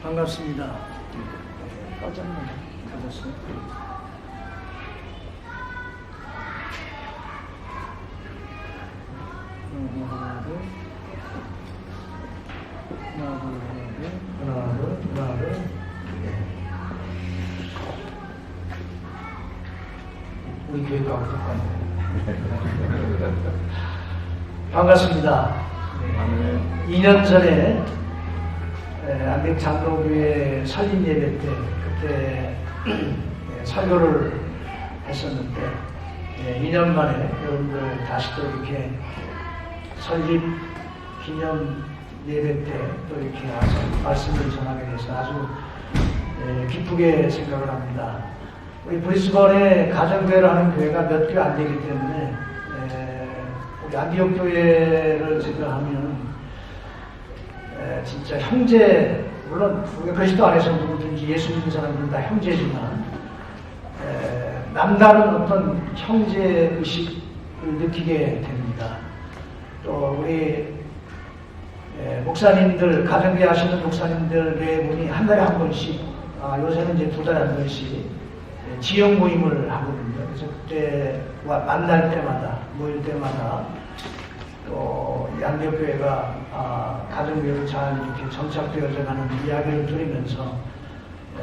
반갑습니다. 꺼졌네. 꺼졌어요. 하나, 둘. 하나, 둘, 하나, 둘. 하나, 둘. 우리 교회 가고 똑같네. 반갑습니다. 2년 전에 안동 장로교회 설립 예배 때 그때 설교를 했었는데 2년 만에 여러분들 다시 또 이렇게 설립 기념 예배 때 또 이렇게 와서 말씀을 전하게 돼서 아주 기쁘게 생각을 합니다. 우리 브리스번에 가정교회라는 교회가 몇 개 안 되기 때문에 우리 안디옥 교회를 생각하면 진짜 형제, 물론 그리스도 안에서 누구든지 예수 믿는 사람들은 다 형제지만 남다른 어떤 형제 의식을 느끼게 됩니다. 또 우리 목사님들, 가정교회 하시는 목사님들 네 분이 한 달에 한 번씩, 요새는 이제 두 달에 한 번씩 지역 모임을 하거든요. 그래서 그때 만날 때마다, 모일 때마다 또 안디옥교회가 가정교회로 잘 이렇게 정착되어져 가는 이야기를 들으면서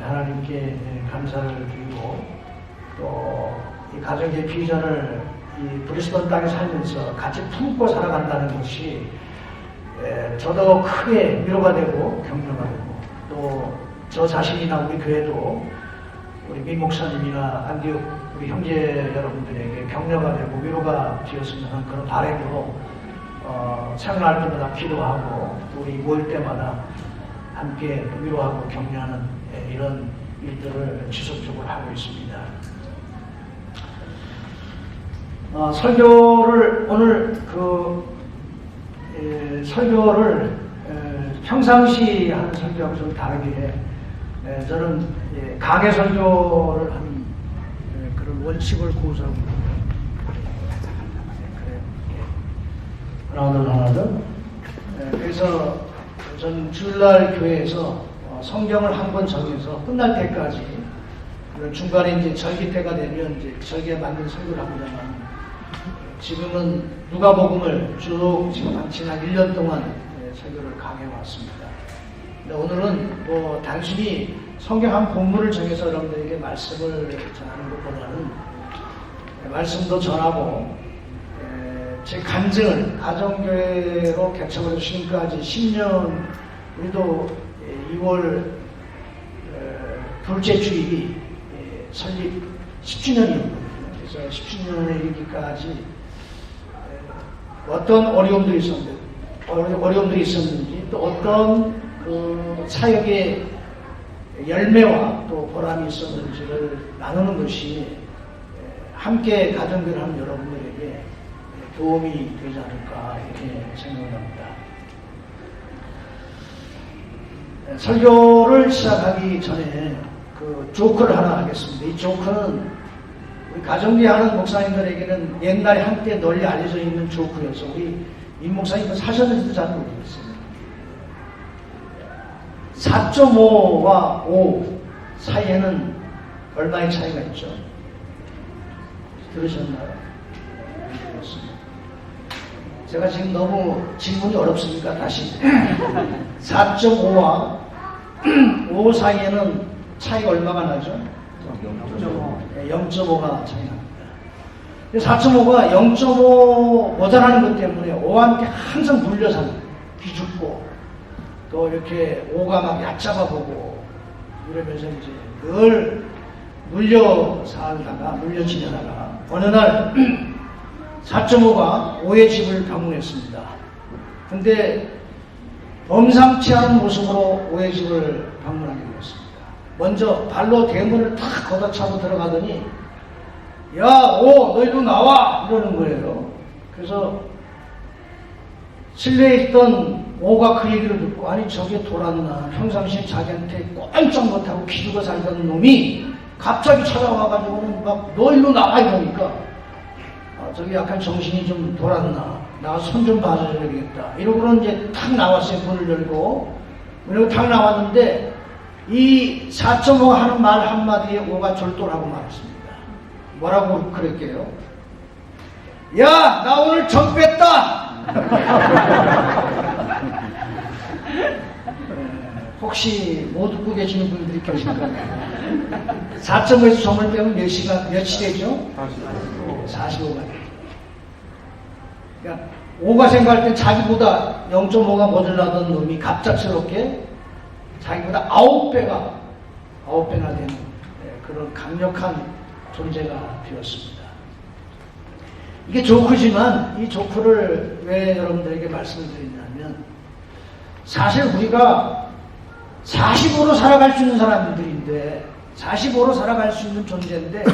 하나님께 감사를 드리고 또 이 가정교회 비전을 이 브리스번 땅에 살면서 같이 품고 살아간다는 것이 저도 크게 위로가 되고 격려가 되고 또 저 자신이나 우리 교회도 우리 민 목사님이나 안디옥 우리 형제 여러분들에게 격려가 되고 위로가 되었으면 하는 그런 바람으로 생각날 때마다 기도하고 우리 모일 때마다 함께 위로하고 격려하는 이런 일들을 지속적으로 하고 있습니다. 설교를 오늘 설교를 평상시 하는 설교하고 좀 다르게 저는 강해 설교를 하는 그런 원칙을 고수하고 하나. 그래서 전 주일날 교회에서 성경을 한 권 정해서 끝날 때까지 중간에 이제 절기 때가 되면 이제 절기에 맞는 설교를 합니다만 지금은 누가복음을 쭉 지난 1년 동안 설교를 강해 왔습니다. 오늘은 뭐 단순히 성경 한 본문을 정해서 여러분들에게 말씀을 전하는 것보다는 말씀도 전하고 제 간증을 가정교회로 개척을 해서 지금까지 10년 우리도 2월 둘째 주일이 설립 10주년이었거든요. 그래서 10주년에 이르기까지 어떤 어려움들이 있었는지 또 어떤 그 사역의 열매와 또 보람이 있었는지를 나누는 것이 함께 가정교회를 하는 여러분들에게 도움이 되지 않을까 이렇게 생각을 합니다. 설교를 시작하기 전에 그 조크를 하나 하겠습니다. 이 조크는 우리 가정교회 하는 목사님들에게는 옛날에 한때 널리 알려져 있는 조크여서 우리 임 목사님도 사셨는지도 잘 모르겠어요. 4.5와 5 사이에는 얼마의 차이가 있죠? 들으셨나요? 그렇습니다. 제가 지금 너무 질문이 어렵습니까? 다시 4.5와 5 사이에는 차이가 얼마가 나죠? 0.5가 차이 납니다. 4.5가 0.5 모자라는 것 때문에 5와 함께 항상 물려 사는 기죽고 또 이렇게 5가 막 얕잡아 보고 이러면서 이제 늘 물려 살다가 물려 지내다가 어느 날 4.5가 5의 집을 방문했습니다. 근데 범상치 않은 모습으로 5의 집을 방문하게 되었습니다. 먼저 발로 대문을 탁 걷어차고 들어가더니 야, 5, 너희도 나와! 이러는 거예요. 그래서 실내에 있던 5가 그 얘기를 듣고 아니 저게 돌았나, 평상시에 자기한테 꼼짝 못하고 기죽어 살던 놈이 갑자기 찾아와가지고는 막 너 일로 나와 이러니까 저기 약간 정신이 좀 돌았나, 나 손 좀 봐줘야겠다 이러고는 이제 탁 나왔어요. 문을 열고 탁 나왔는데 이 4.5가 하는 말 한마디에 5가 졸도하고 말했습니다. 뭐라고 그랬게요? 야, 나 오늘 정 뺐다! 혹시 못 듣고 계시는 분들이 계실까요? 4.5에서 정을 빼면 몇 시간, 며칠 되죠? 45가 되죠. 그러니까 5가 생각할 때 자기보다 0.5가 모자라던 놈이 갑작스럽게 자기보다 9배나 되는 그런 강력한 존재가 되었습니다. 이게 조크지만 이 조크를 왜 여러분들에게 말씀을 드리냐면 사실 우리가 45로 살아갈 수 있는 사람들인데 45로 살아갈 수 있는 존재인데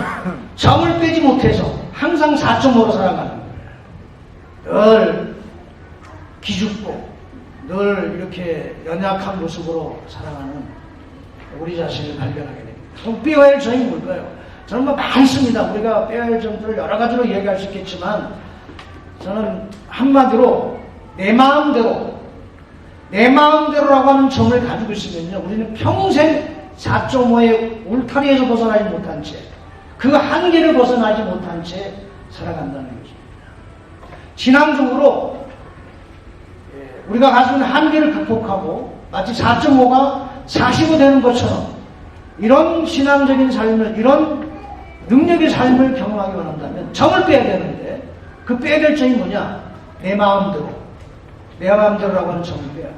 정을 빼지 못해서 항상 4.5로 살아가는 거예요. 늘 기죽고 늘 이렇게 연약한 모습으로 살아가는 우리 자신을 발견하게 됩니다. 그럼 빼야 할 점이 뭘까요? 저는 뭐 많습니다. 우리가 빼야 할 점들을 여러 가지로 얘기할 수 있겠지만 저는 한마디로 내 마음대로라고 하는 점을 가지고 있으면요, 우리는 평생 4.5의 울타리에서 벗어나지 못한 채, 그 한계를 벗어나지 못한 채 살아간다는 것입니다. 신앙적으로 우리가 가지고 있는 한계를 극복하고 마치 4.5가 45 되는 것처럼 이런 신앙적인 삶을, 이런 능력의 삶을 경험하기 원한다면 정을 빼야 되는데 그 빼야 될 점이 뭐냐? 내 마음대로라고 하는 정을 빼야 돼요.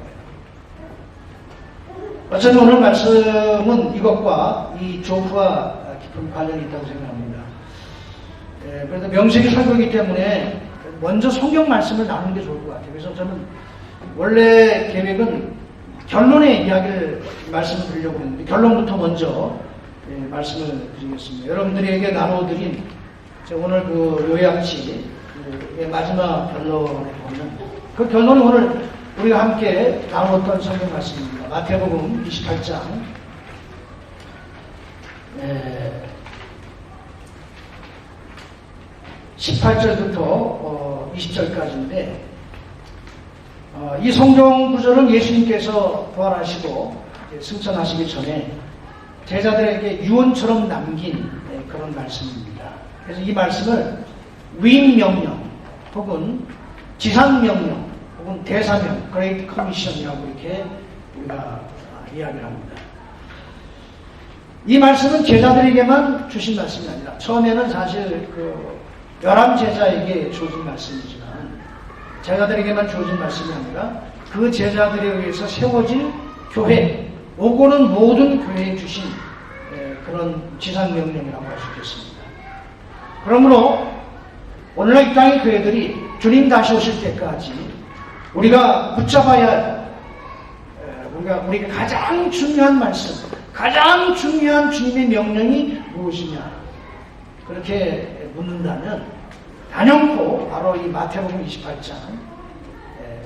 어쨌든 오늘 말씀은 이것과 이 조크와 깊은 관련이 있다고 생각합니다. 그래서 명색이 설교이기 때문에 먼저 성경 말씀을 나누는 게 좋을 것 같아요. 그래서 저는 원래 계획은 결론의 이야기를 말씀을 드리려고 했는데 결론부터 먼저 말씀을 드리겠습니다. 여러분들에게 나눠드린 오늘 그 요약치의 마지막 결론에 보면 그 결론은 오늘 우리가 함께 나누었던 성경 말씀입니다. 마태복음 28장 18절부터 20절까지인데 이 성경 구절은 예수님께서 부활하시고 승천하시기 전에 제자들에게 유언처럼 남긴 그런 말씀입니다. 그래서 이 말씀을 위임명령 혹은 지상명령 혹은 대사명, 그레이트 커미션이라고 이렇게 우리가 이야기를 합니다. 이 말씀은 제자들에게만 주신 말씀이 아니라 처음에는 사실 그 11제자에게 주어진 말씀이지만 제자들에게만 주어진 말씀이 아니라 그 제자들에 의해서 세워진 교회, 오고는 모든 교회에 주신 그런 지상명령이라고 할 수 있겠습니다. 그러므로 오늘날 이 땅의 교회들이 주님 다시 오실 때까지 우리가 붙잡아야 할 우리가 가장 중요한 말씀, 가장 중요한 주님의 명령이 무엇이냐 그렇게 묻는다면 단연코 바로 이 마태복음 28장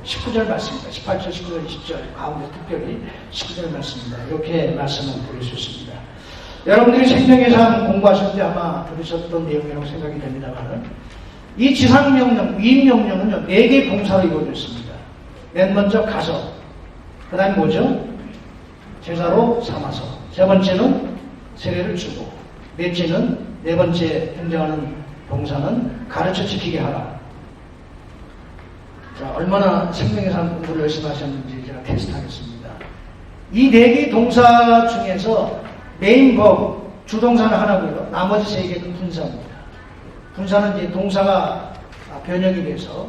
19절 말씀입니다. 18절, 19절, 20절 가운데 특별히 19절 말씀입니다. 이렇게 말씀을 드릴 수 있습니다. 여러분들이 생명의 삶 공부하실 때 아마 들으셨던 내용이라고 생각이 됩니다만 이 지상명령, 위임명령은요 4개의 동사로 이루어져 있습니다. 맨 먼저 가서, 그 다음에 뭐죠? 제자로 삼아서, 세 번째는 세례를 주고, 넷째는 네 번째 등장하는 동사는 가르쳐 지키게 하라. 자, 얼마나 생명의 삶 공부를 열심히 하셨는지 제가 테스트하겠습니다. 이 4개의 동사 중에서 메인 법, 주동사는 하나고요. 나머지 3개는 분사입니다. 분사는 이제 동사가 변형이 돼서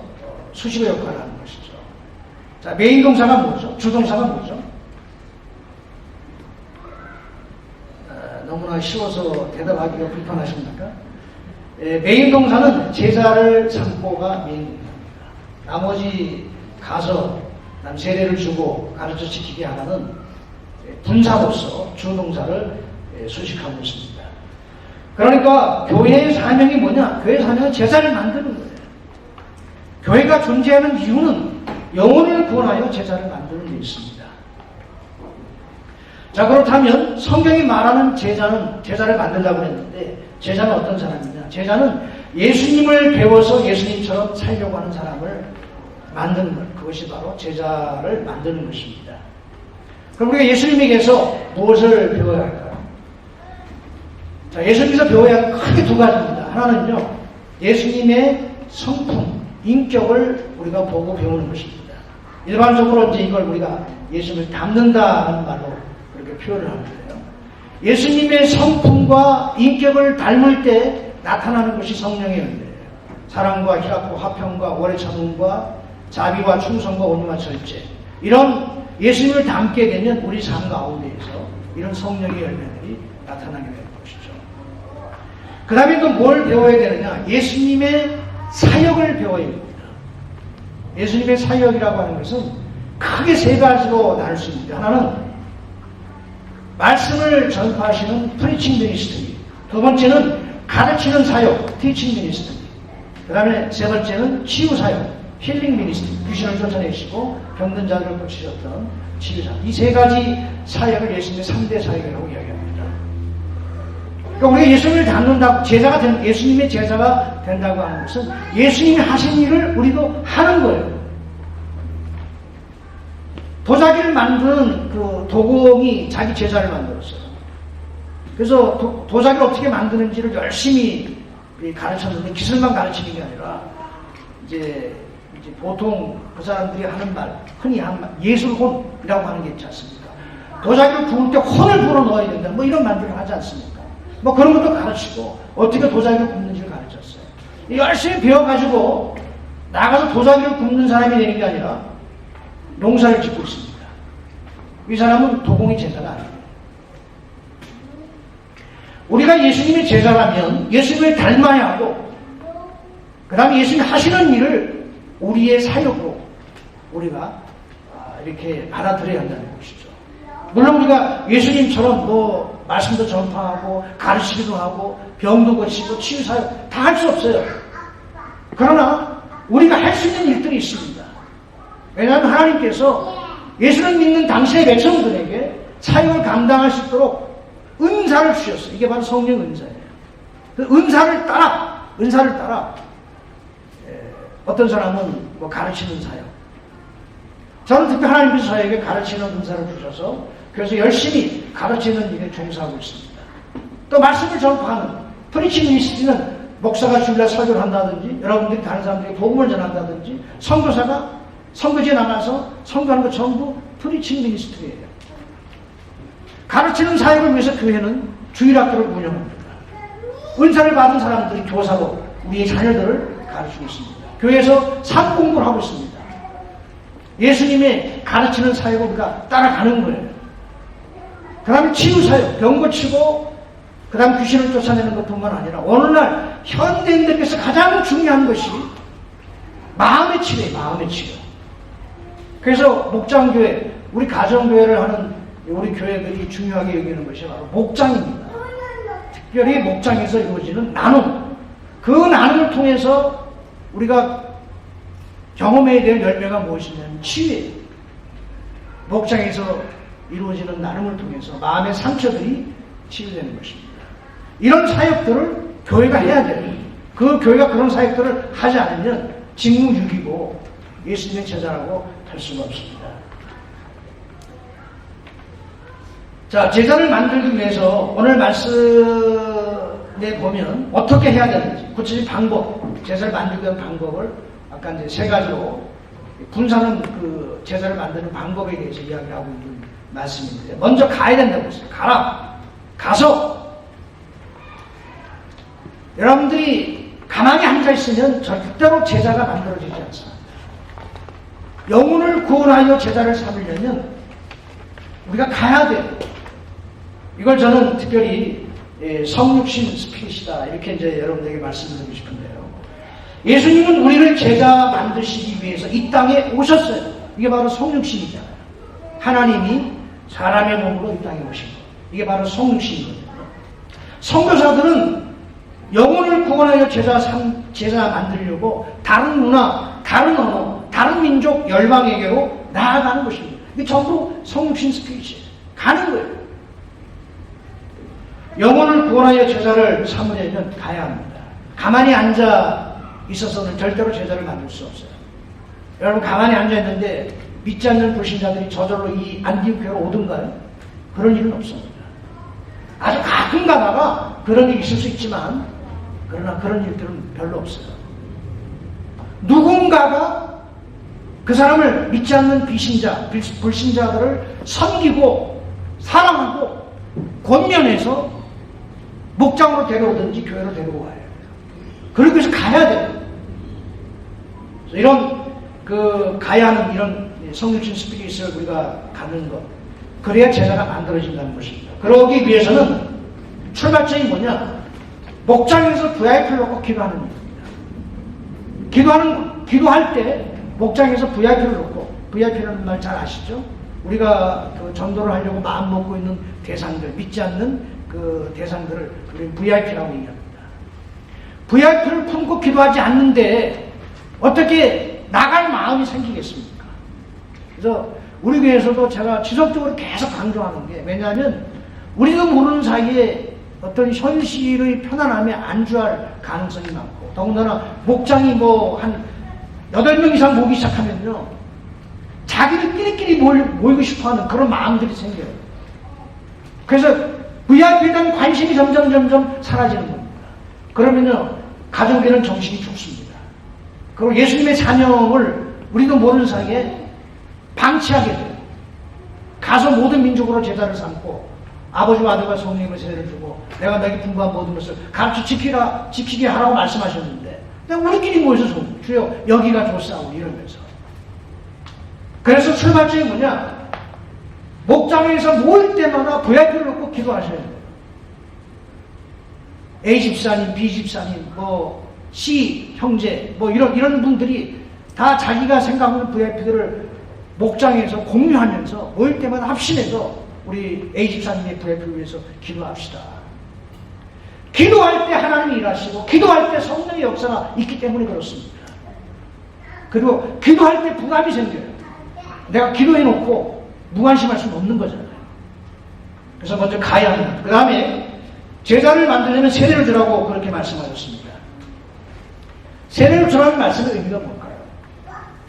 수식어 역할을 하는 것이죠. 자, 메인 동사가 뭐죠? 주동사가 뭐죠? 너무나 쉬워서 대답하기가 불편하십니까? 메인 동사는 제자를 삼고가 메인 동사입니다. 나머지 가서 세례를 주고 가르쳐 지키게 하라는 분사로서 주동사를 수식하고 있습니다. 그러니까 교회의 사명이 뭐냐? 교회의 사명은 제자를 만드는 거예요. 교회가 존재하는 이유는 영혼을 구원하여 제자를 만드는 데 있습니다. 자, 그렇다면 성경이 말하는 제자를 만들려고 했는데 제자는 어떤 사람이냐? 제자는 예수님을 배워서 예수님처럼 살려고 하는 사람을 만드는 것. 그것이 바로 제자를 만드는 것입니다. 그럼 우리가 예수님에게서 무엇을 배워야 할까요? 자, 예수님에서 배워야 할 크게 두 가지입니다. 하나는요, 예수님의 성품, 인격을 우리가 보고 배우는 것입니다. 일반적으로 이제 이걸 우리가 예수님을 닮는다는 말로 그렇게 표현을 하는데요. 예수님의 성품과 인격을 닮을 때 나타나는 것이 성령의 열매예요. 사랑과 희락과 화평과 오래 참음과 자비와 충성과 온유와 절제. 이런 예수님을 닮게 되면 우리 삶 가운데에서 이런 성령의 열매들이 나타나게 되는 것이죠. 그 다음에 또 뭘 배워야 되느냐? 예수님의 사역을 배워야 됩니다. 예수님의 사역이라고 하는 것은 크게 세 가지로 나눌 수 있습니다. 하나는 말씀을 전파하시는 프리칭 미니스트리, 두 번째는 가르치는 사역, 티칭 미니스트리, 그 다음에 세 번째는 치유 사역, 힐링 미니스트리, 귀신을 쫓아내시고 병든 자들을 고치셨던 치유사. 이 세 가지 사역을 예수님의 3대 사역이라고 이야기합니다. 그러니까 우리가 예수님을 닮는다고, 예수님의 제자가 된다고 하는 것은 예수님이 하신 일을 우리도 하는 거예요. 도자기를 만드는 그 도공이 자기 제자를 만들었어요. 그래서 도자기를 어떻게 만드는지를 열심히 가르쳤는데 기술만 가르치는 게 아니라 이제 보통 그 사람들이 하는 말, 흔히 하는 말, 예술혼이라고 하는 게 있지 않습니까? 도자기를 구울 때 혼을 불어 넣어야 된다. 뭐 이런 말들을 하지 않습니까? 뭐 그런 것도 가르치고 어떻게 도자기를 굽는지를 가르쳤어요. 열심히 배워가지고 나가서 도자기를 굽는 사람이 되는 게 아니라 농사를 짓고 있습니다. 이 사람은 도공의 제자가 아니에요. 우리가 예수님의 제자라면 예수님을 닮아야 하고 그 다음에 예수님이 하시는 일을 우리의 사역으로 우리가 이렇게 받아들여야 한다는 것이죠. 물론 우리가 예수님처럼 뭐 말씀도 전파하고 가르치기도 하고 병도 고치고 치유사역 다 할 수 없어요. 그러나 우리가 할 수 있는 일들이 있습니다. 왜냐하면 하나님께서 예수를 믿는 당시의 백성들에게 사역을 감당할 수 있도록 은사를 주셨어요. 이게 바로 성령 은사예요. 그 은사를 따라 어떤 사람은 뭐 가르치는 사역. 저는 특히 하나님께서 저에게 가르치는 은사를 주셔서 그래서 열심히 가르치는 일에 종사하고 있습니다. 또 말씀을 전파하는 프리칭 미니스트리는 목사가 주일날 설교를 한다든지 여러분들이 다른 사람들에게 복음을 전한다든지 선교사가 선교지에 나가서 선교하는 것 전부 프리칭 미니스트리예요. 가르치는 사역을 위해서 교회는 주일학교를 운영합니다. 은사를 받은 사람들이 교사로 우리의 자녀들을 가르치고 있습니다. 교회에서 산 공부를 하고 있습니다. 예수님의 가르치는 사역을 우리가 따라가는 거예요. 그 다음에 치유사역, 병 고치고 그 다음 귀신을 쫓아내는 것뿐만 아니라 오늘날 현대인들께서 가장 중요한 것이 마음의 치료예요. 마음의 치료. 그래서 목장교회, 우리 가정교회를 하는 우리 교회들이 중요하게 여기는 것이 바로 목장입니다. 특별히 목장에서 이루어지는 나눔. 그 나눔을 통해서 우리가 경험해야 될 열매가 무엇이냐면 치유예요. 목장에서 이루어지는 나눔을 통해서 마음의 상처들이 치유되는 것입니다. 이런 사역들을 교회가 해야 돼요. 그 교회가 그런 사역들을 하지 않으면 직무유기고 예수님의 제자라고 할 수가 없습니다. 자, 제자를 만들기 위해서 오늘 말씀에 보면 어떻게 해야 되는지 구체적인 방법, 제자를 만들기 위한 방법을 아까 이제 세 가지로 분사는 그 제자를 만드는 방법에 대해서 이야기를 하고 있는 말씀인데 먼저 가야 된다고 했어요. 가서 여러분들이 가만히 앉아있으면 절대로 제자가 만들어지지 않습니다. 영혼을 구원하여 제자를 삼으려면 우리가 가야 돼요. 이걸 저는 특별히 성육신 스피릿이다 이렇게 이제 여러분들에게 말씀드리고 싶은데요. 예수님은 우리를 제자 만드시기 위해서 이 땅에 오셨어요. 이게 바로 성육신이잖아요. 하나님이 사람의 몸으로 이 땅에 오신 거. 이게 바로 성육신이거든요. 선교사들은 영혼을 구원하여 제자 만들려고 다른 문화, 다른 언어, 다른 민족 열방에게로 나아가는 것입니다. 이게 전부 성육신 스피릿이에요. 가는 거예요. 영혼을 구원하여 제자를 삼으려면 가야 합니다. 가만히 앉아 있어서는 절대로 제자를 만들 수 없어요. 여러분 가만히 앉아 있는데 믿지 않는 불신자들이 저절로 이 안디옥 교회로 오든가요? 그런 일은 없습니다. 아주 가끔 가다가 그런 일이 있을 수 있지만 그러나 그런 일들은 별로 없어요. 누군가가 그 사람을 믿지 않는 비신자, 불신자들을 섬기고 사랑하고 권면해서 목장으로 데려오든지 교회로 데리고 와요. 그러기 위해서 가야 돼요. 이런 가야 하는 이런 성육신 스피릿을 우리가 갖는 것, 그래야 제자가 만들어진다는 것입니다. 그러기 위해서는 출발점이 뭐냐? 목장에서 VIP를 놓고 기도하는 일입니다. 기도할 때 목장에서 VIP를 놓고, VIP라는 말 잘 아시죠? 우리가 전도를 하려고 마음 먹고 있는 대상들, 믿지 않는 그 대상들을 우리는 VIP라고 얘기합니다. VIP를 품고 기도하지 않는데 어떻게 나갈 마음이 생기겠습니까? 그래서 우리 교회에서도 제가 지속적으로 계속 강조하는 게, 왜냐하면 우리도 모르는 사이에 어떤 현실의 편안함에 안주할 가능성이 많고, 더군다나 목장이 한 8명 이상 모기 시작하면요, 자기들끼리 모이고 싶어하는 그런 마음들이 생겨요. 그래서 VIP에 대한 관심이 점점 사라지는 겁니다. 그러면요, 가족에는 정신이 죽습니다. 그리고 예수님의 사명을 우리도 모르는 사이에 방치하게 돼요. 가서 모든 민족으로 제자를 삼고 아버지와 아들과 성령님을 세례를 주고 내가 너에게 분부한 모든 것을 가르쳐 지키게 하라고 말씀하셨는데, 그냥 우리끼리 모여서 주여 여기가 좋사오니 이러면서. 그래서 출발점이 뭐냐? 목장에서 모일 때마다 VIP를 놓고 기도하셔야 돼요. A 집사님, B 집사님, C 형제, 이런 분들이 다 자기가 생각하는 VIP들을 목장에서 공유하면서 모일 때마다 합심해서 우리 A 집사님의 VIP를 위해서 기도합시다. 기도할 때 하나님이 일하시고 기도할 때 성령의 역사가 있기 때문에 그렇습니다. 그리고 기도할 때 부담이 생겨요. 내가 기도해놓고 무관심할 수는 없는 거잖아요. 그래서 먼저 가야 합니다. 그 다음에 제자를 만들려면 세례를 주라고 그렇게 말씀하셨습니다. 세례를 주라는 말씀의 의미가 뭘까요?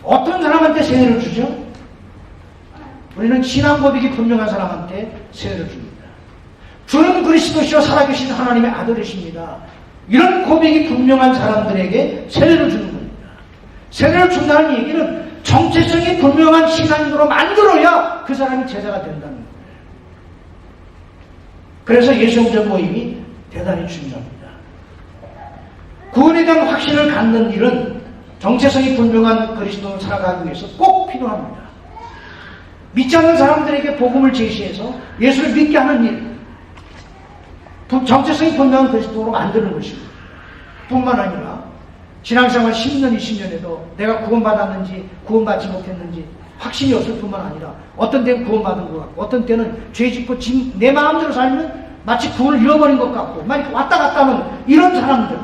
어떤 사람한테 세례를 주죠? 우리는 신앙 고백이 분명한 사람한테 세례를 줍니다. 주는 그리스도시요 살아계신 하나님의 아들이십니다. 이런 고백이 분명한 사람들에게 세례를 주는 겁니다. 세례를 준다는 얘기는 정체성이 분명한 신앙인으로 만들어야 그 사람이 제자가 된다는 거예요. 그래서 예수영전 모임이 대단히 중요합니다. 구원에 대한 확신을 갖는 일은 정체성이 분명한 그리스도를 살아가기 위해서 꼭 필요합니다. 믿지 않는 사람들에게 복음을 제시해서 예수를 믿게 하는 일, 정체성이 분명한 그리스도로 만드는 것입니다. 뿐만 아니라 신앙생활 10년, 20년에도 내가 구원받았는지 구원받지 못했는지 확신이 없을 뿐만 아니라 어떤 때는 구원받은 것 같고 어떤 때는 죄 짓고 내 마음대로 살면 마치 구원을 잃어버린 것 같고 막 이렇게 왔다 갔다 하는 이런 사람들,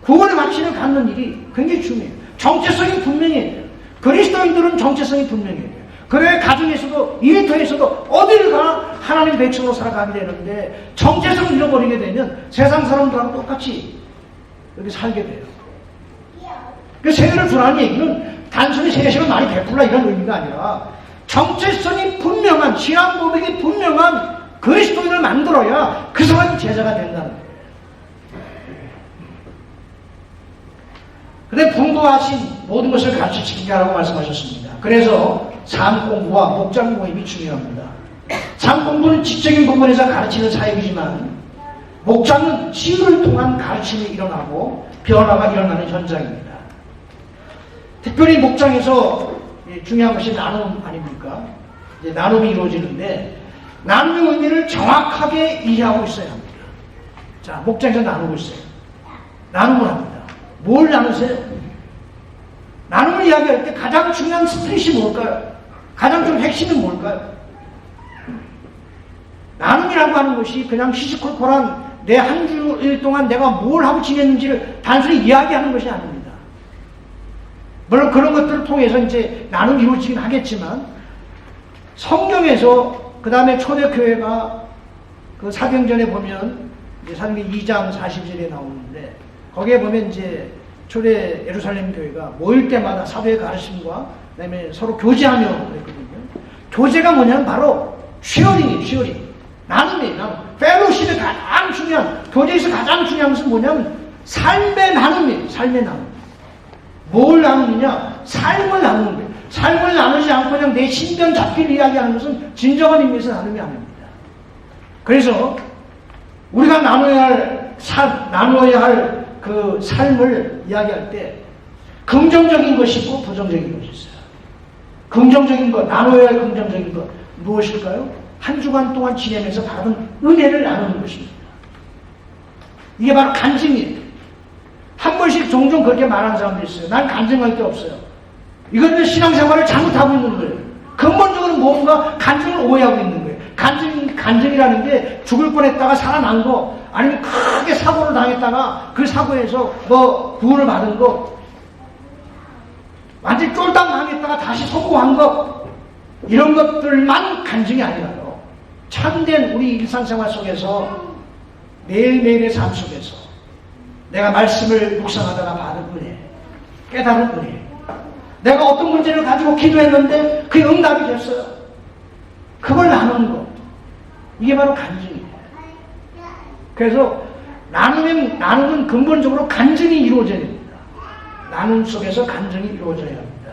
구원의 확신을 갖는 일이 굉장히 중요해요. 정체성이 분명해요. 그리스도인들은 정체성이 분명해요. 그래 가정에서도 일터에서도 어딜 가나 하나님 백성으로 살아가게 되는데 정체성을 잃어버리게 되면 세상 사람들하고 똑같이 이렇게 살게 돼요. 그 세례를 주라는 얘기는 단순히 세례식을 많이 베풀라 이런 의미가 아니라 정체성이 분명한, 신앙 고백이 분명한 그리스도인을 만들어야 그 사람이 제자가 된다는 거예요. 그런데 분부하신 모든 것을 가르쳐 지키게 하라고 말씀하셨습니다. 그래서 삶 공부와 목장 모임이 중요합니다. 삶 공부는 지적인 부분에서 가르치는 사역이지만 목장은 치유를 통한 가르침이 일어나고 변화가 일어나는 현장입니다. 특별히 목장에서 중요한 것이 나눔 아닙니까? 이제 나눔이 이루어지는데 나눔의 의미를 정확하게 이해하고 있어야 합니다. 자, 목장에서 나누고 있어요. 나눔을 합니다. 뭘 나누세요? 나눔을 이야기할 때 가장 중요한 스트릿이 뭘까요? 가장 좀 핵심은 뭘까요? 나눔이라고 하는 것이 그냥 시시콜콜한 내 한 주일 동안 내가 뭘 하고 지냈는지를 단순히 이야기하는 것이 아닙니다. 물론 그런 것들을 통해서 이제 나눔이 이루어지긴 하겠지만 성경에서 그 다음에 초대교회가 그 사도행전에 보면 이제 사도행전 2장 40절에 나오는데 거기에 보면 이제 초대 예루살렘 교회가 모일 때마다 사도의 가르침과 그다음에 서로 교제하며 그랬거든요. 교제가 뭐냐면 바로 쉐어링이에요. 쉐어링. 나눔이에요. 나눔. 펠로십의 가장 중요한, 교제에서 가장 중요한 것은 뭐냐면 삶의 나눔이에요. 삶의 나눔. 뭘 나누느냐? 삶을 나누는 거예요. 삶을 나누지 않고 그냥 내 신변 잡기를 이야기하는 것은 진정한 의미에서 나눔이 아닙니다. 그래서 우리가 나누어야 할 그 삶을 이야기할 때 긍정적인 것이 있고 부정적인 것이 있어요. 긍정적인 것, 나누어야 할 긍정적인 것 무엇일까요? 한 주간 동안 지내면서 받은 은혜를 나누는 것입니다. 이게 바로 간증이에요. 한 번씩 종종 그렇게 말하는 사람도 있어요. 난 간증할 게 없어요. 이거는 신앙생활을 잘못하고 있는 거예요. 근본적으로 뭔가 간증을 오해하고 있는 거예요. 간증이라는 게 죽을 뻔했다가 살아난 거, 아니면 크게 사고를 당했다가 그 사고에서 뭐 구원을 받은 거, 완전히 쫄딱 망했다가 다시 성공한 거, 이런 것들만 간증이 아니라요. 참된 우리 일상생활 속에서 매일매일의 삶 속에서 내가 말씀을 묵상하다가 받은 은혜, 깨달은 은혜, 내가 어떤 문제를 가지고 기도했는데 그게 응답이 됐어요. 그걸 나누는 것, 이게 바로 간증이에요. 그래서 나눔은 근본적으로 간증이 이루어져야 됩니다. 나눔 속에서 간증이 이루어져야 합니다.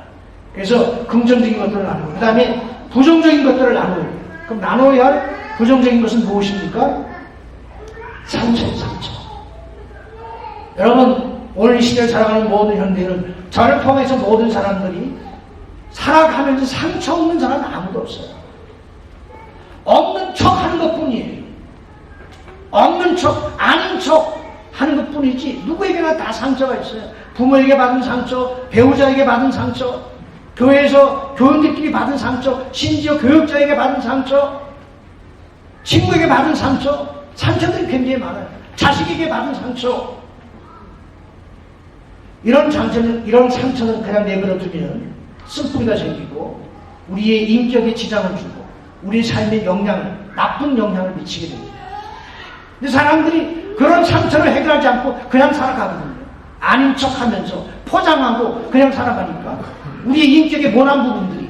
그래서 긍정적인 것들을 나누고, 그 다음에 부정적인 것들을 나누어요. 그럼 나눠야 할 부정적인 것은 무엇입니까? 상처예요, 상처. 여러분, 오늘 이 시대를 살아가는 모든 현대인은, 저를 포함해서 모든 사람들이 살아가면서 상처 없는 사람은 아무도 없어요. 없는 척 하는 것 뿐이에요. 없는 척, 아닌 척 하는 것 뿐이지, 누구에게나 다 상처가 있어요. 부모에게 받은 상처, 배우자에게 받은 상처, 교회에서 교원들끼리 받은 상처, 심지어 교육자에게 받은 상처, 친구에게 받은 상처, 상처들이 굉장히 많아요. 자식에게 받은 상처. 이런 상처는 그냥 내버려 두면 쓴뿌리가 생기고 우리의 인격에 지장을 주고 우리 삶에 나쁜 영향을 미치게 됩니다. 근데 사람들이 그런 상처를 해결하지 않고 그냥 살아가거든요. 아닌 척 하면서 포장하고 그냥 살아가니까 우리의 인격의 모난 부분들이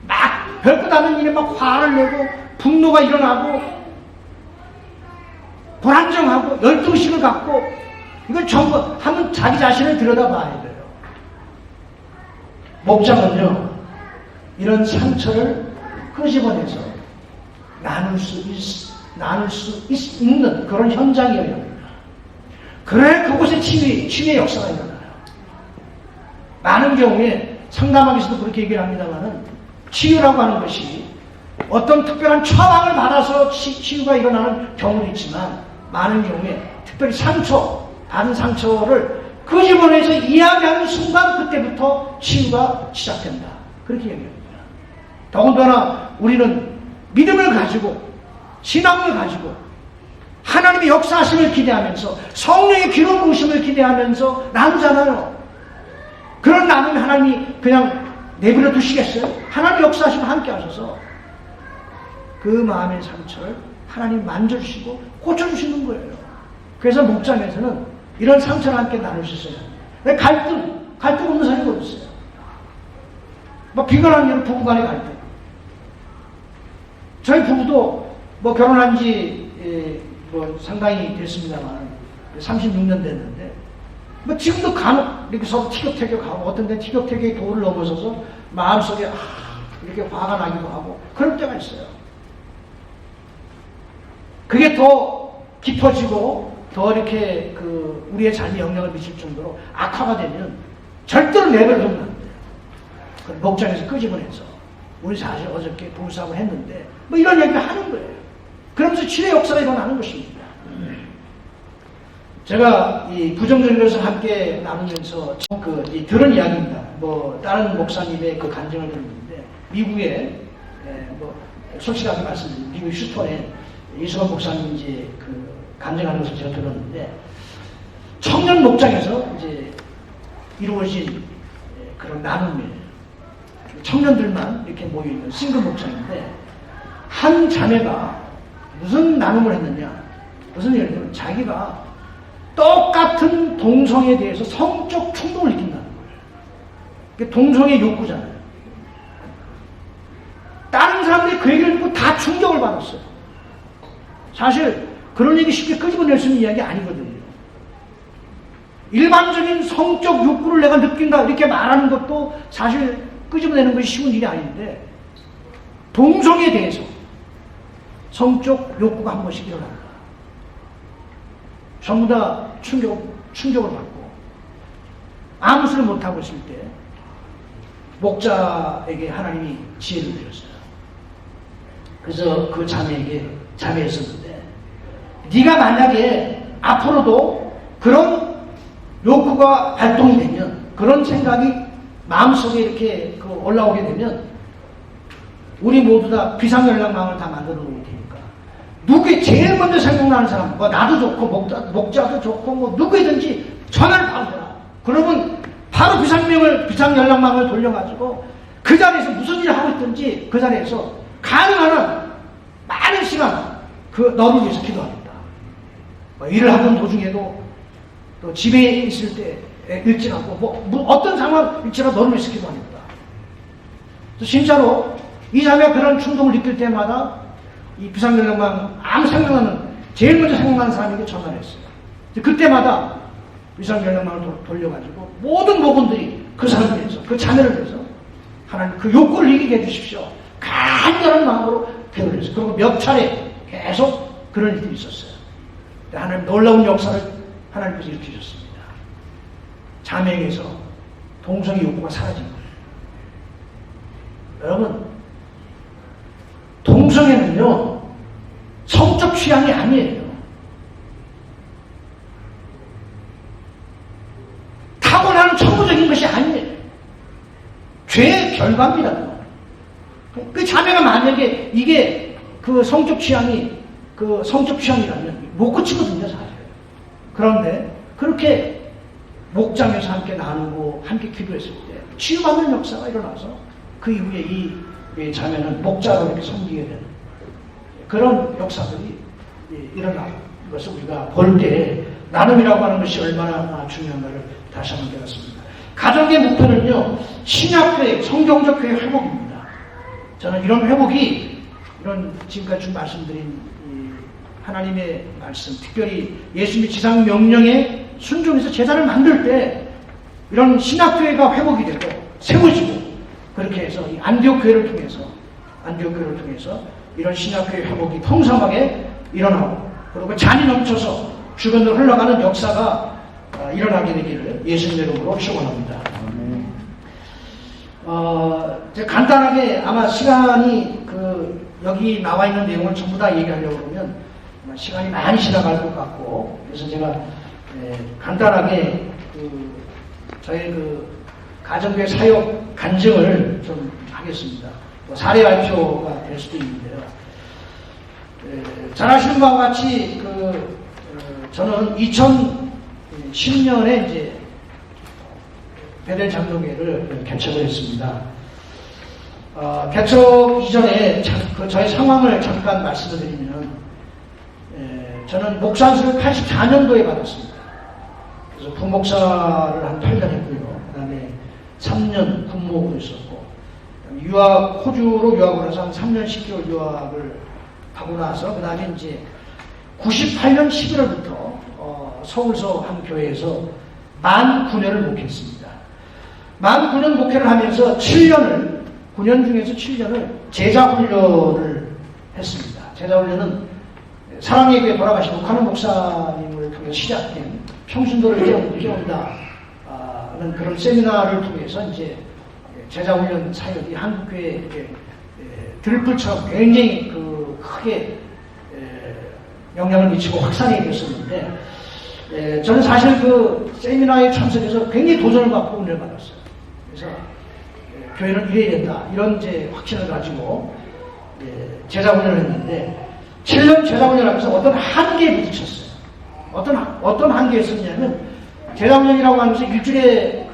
막 별것 아닌 일에 막 화를 내고 분노가 일어나고 불안정하고 열등심을 갖고, 이걸 전부 한번 자기 자신을 들여다봐야 돼요. 목장은요, 이런 상처를 끄집어내서 나눌 수 있는 그런 현장이어야 합니다. 그래 그곳에 치유의 역사가 일어나요. 많은 경우에 상담학에서도 그렇게 얘기를 합니다만은, 치유라고 하는 것이 어떤 특별한 처방을 받아서 치유가 일어나는 경우도 있지만, 많은 경우에 특별히 받은 상처를 끄집어내서 이야기하는 순간 그때부터 치유가 시작된다. 그렇게 얘기합니다. 더군다나 우리는 믿음을 가지고, 신앙을 가지고, 하나님의 역사하심을 기대하면서, 성령의 기름 부으심을 기대하면서 나누잖아요. 그런 나눔이 하나님이 그냥 내버려 두시겠어요? 하나님의 역사하심을 함께 하셔서 그 마음의 상처를 하나님 만져주시고 고쳐주시는 거예요. 그래서 목장에서는 이런 상처를 함께 나눌 수 있어요. 갈등 없는 사람이 어디 있어요? 비관한 이런 부부간의 갈등. 저희 부부도 결혼한 지 상당히 됐습니다만 36년 됐는데 지금도 간혹 이렇게 서로 티격태격하고, 어떤 데는 티격태격의 도를 넘어서서 마음속에 이렇게 화가 나기도 하고 그럴 때가 있어요. 그게 더 깊어지고 더 이렇게 우리의 삶에 영향을 미칠 정도로 악화가 되면 절대로 내버려두면 안 돼요. 목장에서 끄집어내서 우리 사실 어저께 부부싸움을 했는데 이런 얘기를 하는 거예요. 그러면서 치유의 역사가 일어나는 것입니다. 제가 이 부정적인 것을 함께 나누면서 들은 이야기입니다. 다른 목사님의 그 간증을 들었는데, 미국에 솔직하게 말씀드리면 미국 휴스턴에 이수건 목사님 이제 간증하는 것을 제가 들었는데, 청년 목장에서 이제 이루어진 그런 나눔이에요. 청년들만 이렇게 모여있는 싱글 목장인데, 한 자매가 무슨 나눔을 했느냐, 무슨 예를 들면 자기가 똑같은 동성에 대해서 성적 충동을 느낀다는 거예요. 그게 동성의 욕구잖아요. 다른 사람들이 그 얘기를 듣고 다 충격을 받았어요. 사실 그런 얘기 쉽게 끄집어낼 수 있는 이야기 아니거든요. 일반적인 성적 욕구를 내가 느낀다 이렇게 말하는 것도 사실 끄집어내는 것이 쉬운 일이 아닌데 동성에 대해서 성적 욕구가 한 번씩 일어난다. 전부 다 충격을 받고 아무 소리 못하고 있을 때 목자에게 하나님이 지혜를 주셨어요. 그래서 그 자매였었는데 네가 만약에 앞으로도 그런 욕구가 발동이 되면 그런 생각이 마음속에 이렇게 올라오게 되면 우리 모두 다 비상연락망을 다 만들어 놓을 테니까 누구에 제일 먼저 생각나는 사람 뭐 나도 좋고 목자도 좋고 뭐 누구든지 전화를 바로 해라. 그러면 바로 비상연락망을 돌려가지고 그 자리에서 무슨 일을 하고 있든지 그 자리에서 가능한 한 많은 시간 너를 위해서 기도하겠다. 뭐 일을 하던 도중에도 또 집에 있을 때 일지라고 뭐 어떤 상황 일지라도 너를 위해서 기도하겠다. 진짜로 이 자매가 그런 충동을 느낄 때마다 이 비상연락망 아무 생각나는 제일 먼저 생각나는 사람에게 전화를 했어요. 그때마다 비상연락망을 돌려가지고 모든 목원들이 그 사람을 위해서 그 자매를 위해서 하나님 그 욕구를 이기게 해주십시오. 간절한 마음으로 기도를 했어요. 그리고 몇 차례 계속 그런 일들이 있었어요. 하나님 놀라운 역사를 하나님께서 일으키셨습니다. 자매에게서 동성의 욕구가 사라진 거예요. 여러분, 동성애는요 성적 취향이 아니에요. 타고나는 천부적인 것이 아니에요. 죄의 결과입니다. 그 자매가 만약에 이게 그 성적 취향이라면 못 고치거든요, 사실. 그런데 그렇게 목장에서 함께 나누고 함께 기도했을 때 치유받는 역사가 일어나서 그 이후에 이 자매는 목자로 이렇게 섬기게 되는 그런 역사들이 일어나는 것을 우리가 볼 때 나눔이라고 하는 것이 얼마나 중요한가를 다시 한번 깨닫습니다. 가족의 목표는요, 신약교회, 성경적 교회 회복입니다. 저는 이런 회복이, 이런 지금까지 좀 말씀드린 하나님의 말씀, 특별히 예수님의 지상 명령에 순종해서 제사를 만들 때 이런 신약교회가 회복이 되고 세워지고 그렇게 해서 이 안디옥 교회를 통해서 이런 신약교회 회복이 풍성하게 일어나고 그리고 잔이 넘쳐서 주변으로 흘러가는 역사가 일어나게 되기를 예수님의 이름으로 축원합니다. 간단하게 아마 시간이 여기 나와 있는 내용을 전부 다 얘기하려고 그러면 시간이 많이 지나갈 것 같고 그래서 제가 간단하게 저의 가정교회 사역 간증을 좀 하겠습니다. 사례 발표가 될 수도 있는데요. 잘 아시는 바와 같이 저는 2010년에 이제 베델 장로교회를 개척을 했습니다. 개척 이전에 저의 상황을 잠깐 말씀을 드리면 저는 목사안수를 84년도에 받았습니다. 그래서 부목사를 한 8년 했고요. 그 다음에 3년 군목으로 있었고 호주로 유학을 해서 한 3년 10개월 유학을 하고 나서 그 다음에 이제 98년 11월부터 서울서 한 교회에서 만 9년을 목회했습니다. 만 9년 목회를 하면서 9년 중에서 7년을 제자훈련을 했습니다. 제자훈련은 사랑의 교회 돌아가신 북한원 목사님을 통해서 시작된 평신도를 깨운다는 그런 세미나를 통해서 이제 제자훈련 사역이 한국교회에 이렇게 들불처럼 굉장히 크게 영향을 미치고 확산이 됐었는데 저는 사실 그 세미나에 참석해서 굉장히 도전을 받고 은혜를 받았어요. 그래서 교회는 이래야 된다 이런 이제 확신을 가지고 제자훈련을 했는데 7년 제자훈련을 하면서 어떤 한계에 부딪혔어요. 어떤 한계에 있었냐면 제자훈련이라고 하면서 일주일에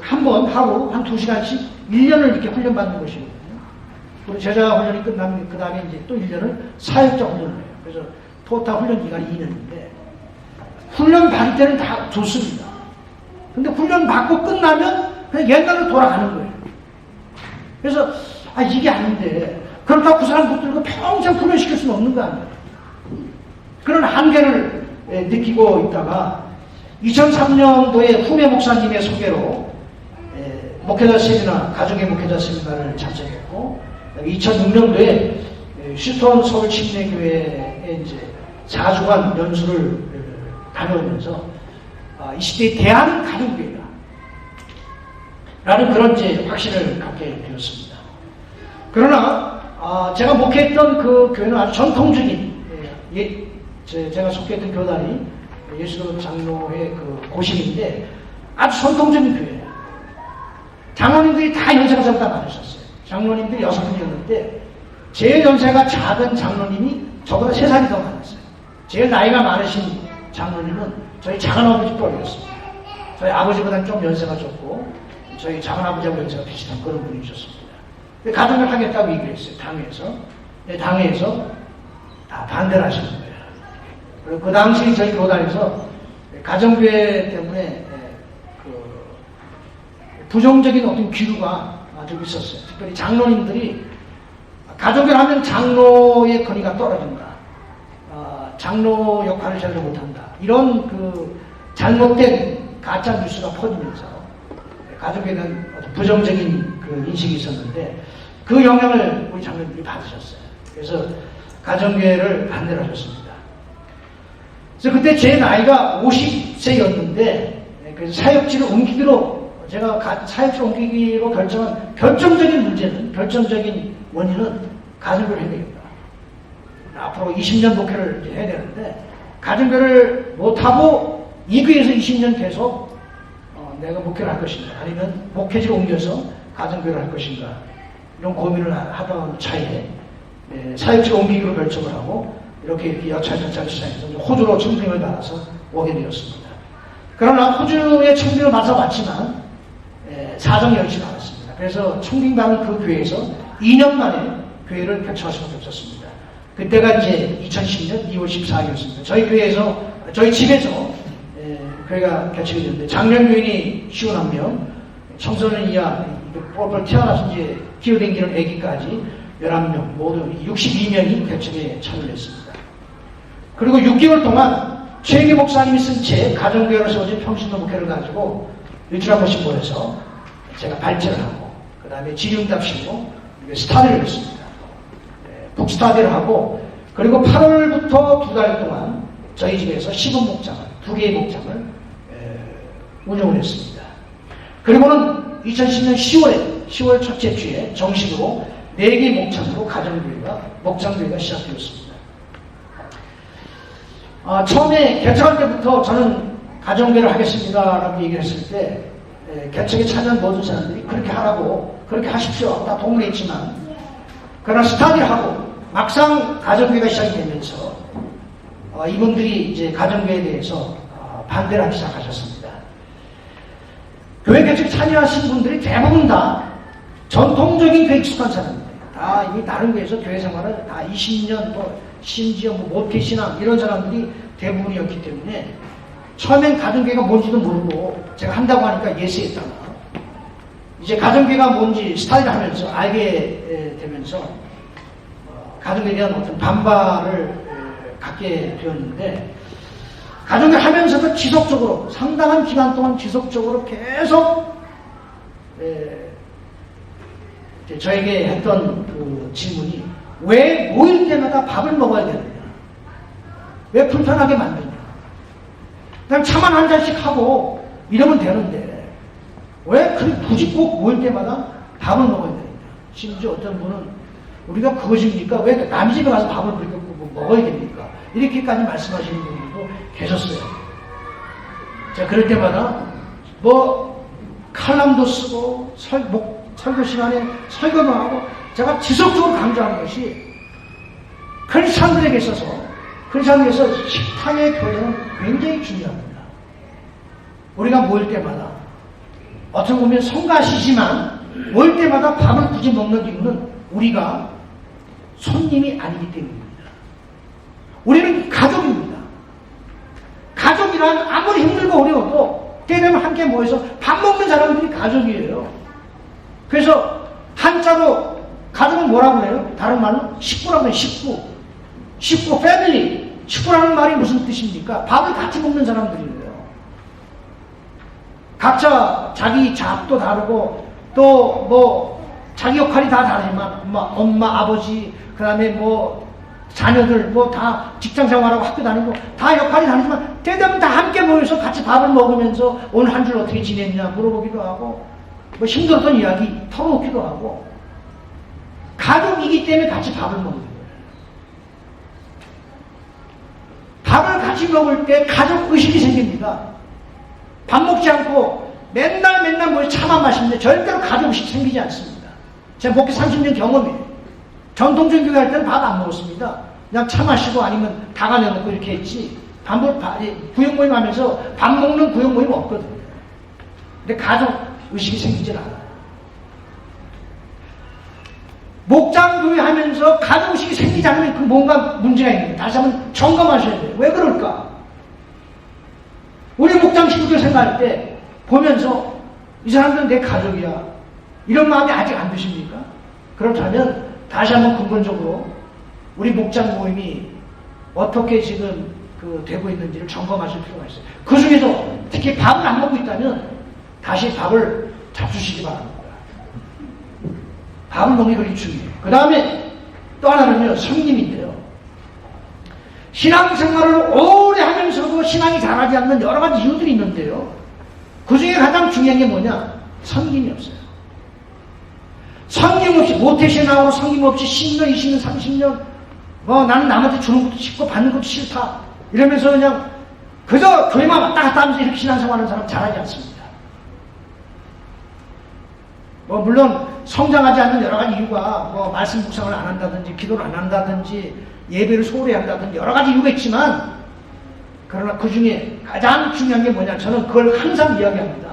한 번 하루 한 2시간씩 1년을 이렇게 훈련받는 것이거든요. 그리고 제자훈련이 끝나면 그 다음에 이제 또 1년을 사역자 훈련을 해요. 그래서 토탈 훈련 기간이 2년인데 훈련 받을 때는 다 좋습니다. 근데 훈련 받고 끝나면 그냥 옛날로 돌아가는 거예요. 그래서 이게 아닌데 그렇다고 그 사람 붙들고 평생 훈련시킬 수는 없는 거 아니에요. 그런 한계를 느끼고 있다가 2003년도에 후메 목사님의 소개로 목회자 세미나, 가족의 목회자 세미나를 참석했고 2006년도에 휴스턴 서울 침례교회에 이제 4주간 연수를 다녀오면서 이 시대의 대안은 가족교회다 라는 그런 이제 확신을 갖게 되었습니다. 그러나 제가 목회했던 그 교회는 아주 전통적인 제가 속했던 교단이 예수로 장로회 그 고심인데 아주 전통적인 교회예요. 장로님들이 다 연세가 저보다 많으셨어요. 장로님들이 6분이었는데 제일 연세가 작은 장로님이 저보다 3살이 더 많았어요. 제일 나이가 많으신 장로님은 저희 작은아버지 뻘이었습니다. 저희 아버지보다는 좀 연세가 적고 저희 작은아버지하고 연세가 비슷한 그런 분이셨습니다. 가정을 하겠다고 얘기를 했어요. 당회에서 다 반대를 하시는 거예요. 그리고 그 당시 저희 교단에서 가정교회 때문에 부정적인 어떤 기류가 좀 있었어요. 특별히 장로님들이 가족을 하면 장로의 권위가 떨어진다. 장로 역할을 제대로 못한다. 이런 그 잘못된 가짜 뉴스가 퍼지면서 가족에 대한 부정적인 그 인식이 있었는데 그 영향을 우리 장로님들이 받으셨어요. 그래서 가정교회를 반대를 하셨습니다. 그래서 그때 제 나이가 50세였는데 그래서 사역지를 옮기기로 제가 사역지를 옮기기로 결정한 결정적인 원인은 가정교회를 해야 되겠다. 앞으로 20년 목회를 해야 되는데 가정교회를 못하고 이 교회에서 20년 계속 내가 목회를 할 것인가 아니면 목회지를 옮겨서 가정교회를 할 것인가 이런 고민을 하던 차에 사역지를 옮기기로 결정을 하고 이렇게 여차저차 시장에서 호주로 청빙을 받아서 오게 되었습니다. 그러나 호주의 청빙을 받아서 왔지만 사정이 열지 않았습니다. 그래서 청빙받은 그 교회에서 2년 만에 교회를 개척할 수밖에 없었습니다. 그때가 이제 2010년 2월 14일이었습니다. 저희 집에서 교회가 개척이 됐는데 작년 교인이 51명, 청소년 이하 뻘뻘 태어나서 이제 기어댕기는 아기까지 11명, 모두 62명이 개척에 참여했습니다. 그리고 6개월 동안 최기 목사님이 쓴 책 가정교회로 세워진 평신도 목회를 가지고 일주일에 한 번씩 보내서 제가 발제를 하고 그 다음에 질의응답식으로 스타디를 했습니다. 북스타디를 하고 그리고 8월부터 2달 동안 저희 집에서 시범 목장을 2개의 목장을 운영을 했습니다. 그리고는 2010년 10월 첫째 주에 정식으로 4개의 목장으로 목장교회가 시작되었습니다. 처음에 개척할 때부터 저는 가정교회를 하겠습니다라고 얘기를 했을 때 개척에 참여한 모든 사람들이 그렇게 하라고 그렇게 하십시오 다 동의했지만 그러나 스타디를 하고 막상 가정교회가 시작이 되면서 이분들이 이제 가정교회에 대해서 반대를 하기 시작하셨습니다. 교회 개척에 참여하신 분들이 대부분 다 전통적인 교회 익숙한 사람입니다. 다 이미 다른 교회에서 교회 생활을 다 20년 또 심지어 모태신앙 이런 사람들이 대부분이었기 때문에 처음엔 가정교회가 뭔지도 모르고 제가 한다고 하니까 예스했다가 이제 가정교회가 뭔지 스타일을 하면서 알게 되면서 가정교회에 대한 어떤 반발을 갖게 되었는데 가정교회 하면서도 지속적으로 상당한 기간 동안 지속적으로 계속 저에게 했던 그 질문이 왜 모일 때마다 밥을 먹어야 되느냐? 왜 불편하게 만드냐? 그냥 차만 한 잔씩 하고 이러면 되는데 왜 굳이 꼭 모일 때마다 밥을 먹어야 되느냐? 심지어 어떤 분은 우리가 그것입니까? 왜 남의 집에 가서 밥을 그렇게 먹어야 됩니까? 이렇게까지 말씀하시는 분들도 계셨어요. 자, 그럴 때마다 칼럼도 쓰고 설교 시간에 설교도 하고 제가 지속적으로 강조하는 것이 크리스찬들에게 있어서 식탁의 교제는 굉장히 중요합니다. 우리가 모일 때마다 어떻게 보면 성가시지만 모일 때마다 밥을 굳이 먹는 이유는 우리가 손님이 아니기 때문입니다. 우리는 가족입니다. 가족이라는 가족이란 아무리 힘들고 어려워도 때 되면 함께 모여서 밥 먹는 사람들이 가족이에요. 그래서 한자로 가족은 뭐라고 해요? 다른 말로 식구라고 해요. 식구, 패밀리. 식구라는 말이 무슨 뜻입니까? 밥을 같이 먹는 사람들이에요. 각자 자기 잡도 다르고 또 뭐 자기 역할이 다 다르지만 엄마, 아버지, 그 다음에 뭐 자녀들 뭐 다 직장 생활하고 학교 다니고 다 역할이 다르지만 때되면 다 함께 모여서 같이 밥을 먹으면서 오늘 한 주 어떻게 지냈냐 물어보기도 하고 뭐 힘들었던 이야기 털어놓기도 하고 가족이기 때문에 같이 밥을 먹는 거예요. 밥을 같이 먹을 때 가족 의식이 생깁니다. 밥 먹지 않고 맨날 뭐 차만 마시는데 절대로 가족 의식 생기지 않습니다. 제가 목회 30년 경험이에요. 전통적인 교회 할 때는 밥 안 먹었습니다. 그냥 차 마시고 아니면 다가 내놓고 이렇게 했지. 구역 모임 하면서 밥 먹는 구역 모임 없거든요. 근데 가족 의식이 생기질 않아요. 목장교회 하면서 가족 의식이 생기지 않으면 그 뭔가 문제가 있는 거예요. 다시 한번 점검하셔야 돼요. 왜 그럴까? 우리 목장 식구들 생각할 때 보면서 이 사람들은 내 가족이야. 이런 마음이 아직 안 드십니까? 그렇다면 다시 한번 근본적으로 우리 목장 모임이 어떻게 지금 되고 있는지를 점검하실 필요가 있어요. 그 중에서 특히 밥을 안 먹고 있다면 다시 밥을 잡수시기 바랍니다. 밥을 먹는 게 그렇게 중요해요. 그 다음에 또 하나는요, 성님인데요. 신앙생활을 오래 하면서도 신앙이 자라지 않는 여러 가지 이유들이 있는데요. 그 중에 가장 중요한 게 뭐냐? 섬김이 없어요. 섬김 없이, 모태신앙으로 섬김 없이 10년, 20년, 30년, 나는 남한테 주는 것도 싫고 받는 것도 싫다. 이러면서 그냥 그저 교회만 왔다 갔다 하면서 이렇게 신앙생활하는 사람 잘하지 않습니다. 물론 성장하지 않는 여러 가지 이유가 말씀 묵상을 안 한다든지 기도를 안 한다든지 예배를 소홀히 한다든지 여러 가지 이유가 있지만 그러나 그 중에 가장 중요한 게 뭐냐? 저는 그걸 항상 이야기합니다.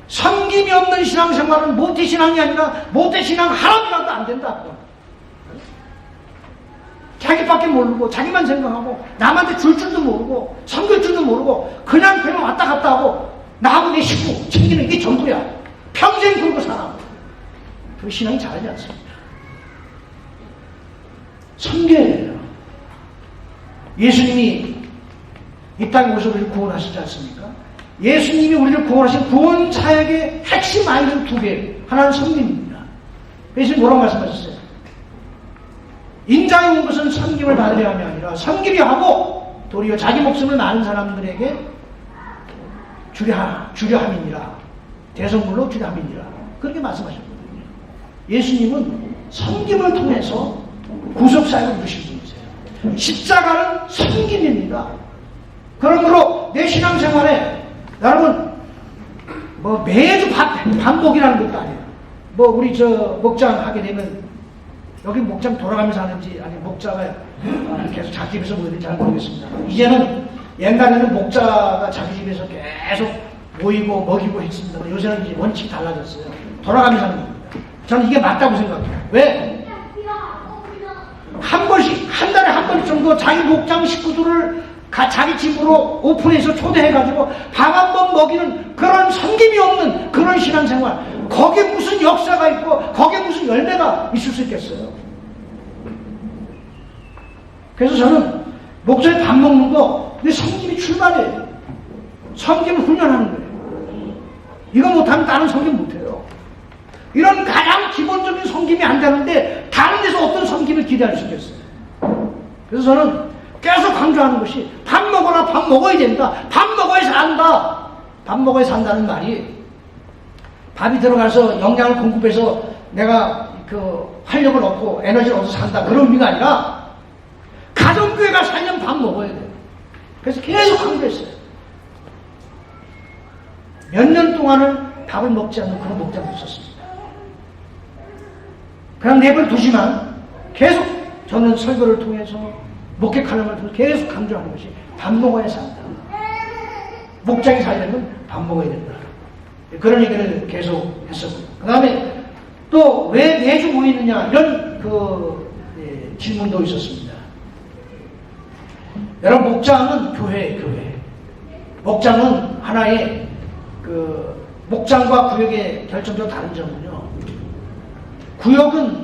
섬김이 없는 신앙생활은 모태신앙이 아니라 모태신앙 하나님이라도 안 된다. 자기밖에 모르고 자기만 생각하고 남한테 줄 줄도 모르고 섬길 줄도 모르고 그냥 왔다 갔다 하고 나하고 내 식구 챙기는 게 전부야. 평생 그러고 살아. 그 신앙이 잘하지 않습니다. 섬겨야 돼요. 예수님이 이 땅에 오셔서 우리를 구원하시지 않습니까? 예수님이 우리를 구원하신 구원 사역의 핵심 아이들 두 개. 하나는 섬김입니다. 예수님 뭐라고 말씀하셨어요? 인자에 온 것은 섬김을 받으려 함이 아니라 섬기려 하고 도리어 자기 목숨을 많은 사람들에게 주려 함이니라. 대성물로 주려 함이니라. 그렇게 말씀하셨거든요. 예수님은 섬김을 통해서 구속사역을 이루신 분이세요. 십자가는 섬김입니다. 그러므로 내 신앙생활에 여러분 매주 반복이라는 것도 아니에요. 우리 목장 하게 되면 여기 목장 돌아가면서 하는지 아니 목자가 계속 자기 집에서 모이는지 잘 모르겠습니다. 이제는 옛날에는 목자가 자기 집에서 계속 모이고 먹이고 했습니다. 요새는 이제 원칙이 달라졌어요. 돌아가면서 하는 겁니다. 저는 이게 맞다고 생각해요. 왜? 한 번씩, 한 달에 한 번 정도 자기 목장 식구들을 자기 집으로 오픈해서 초대해가지고 밥 한 번 먹이는 그런 섬김이 없는 그런 신앙생활. 거기에 무슨 역사가 있고 거기에 무슨 열매가 있을 수 있겠어요. 그래서 저는 목장에 밥 먹는 거 근데 섬김이 출발이에요. 섬김을 훈련하는 거예요. 이거 못하면 다른 섬김 못해요. 이런 가장 기본적인 섬김이 안 되는데 다른 데서 어떤 섬김을 기대할 수 있겠어요. 그래서 저는 계속 강조하는 것이 밥 먹어라. 밥 먹어야 된다. 밥 먹어야 산다. 밥 먹어야 산다는 말이 밥이 들어가서 영양을 공급해서 내가 활력을 얻고 에너지를 얻어서 산다. 그런 의미가 아니라 가정교회가 살려면 밥 먹어야 돼요. 그래서 계속 강조했어요. 몇 년 동안은 밥을 먹지 않는 그런 목장도 있었습니다. 그냥 내버려두지만 계속 저는 설교를 통해서 목회 칼럼을 통해서 계속 강조하는 것이 밥 먹어야 산다. 목장이 살려면 밥 먹어야 된다. 그런 얘기를 계속 했었고요. 그 다음에 또 왜 매주 모이느냐 이런 질문도 있었습니다. 여러분 목장은 교회예요. 교회. 목장은 하나의 목장과 구역의 결정적으로 다른 점은요. 구역은